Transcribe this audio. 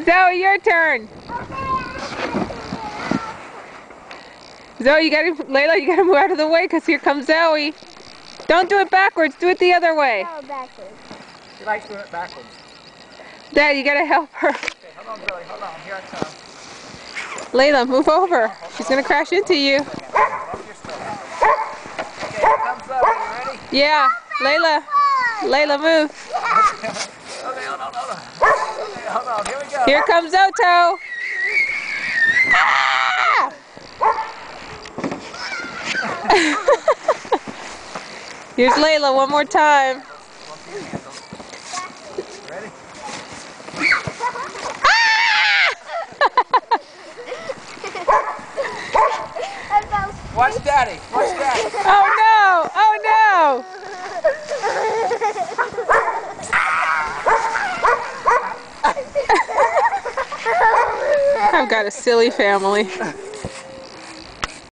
Zoe, your turn. Zoe, Layla, you gotta move out of the way because here comes Zoe. Don't do it backwards, do it the other way. No, backwards. She likes doing it backwards. Dad, you gotta help her. Okay, hold on, Zoe, hold on. Here I come. Layla, move over. She's gonna crash into you. Okay, here comes Zoe. You ready? Yeah, Layla, move. Okay, hold on. Okay, hold on. Here we go. Here comes Otto. Ah! Here's Layla one more time. Ready? Watch Daddy. Watch Daddy. Oh no! Oh no! I've got a silly family.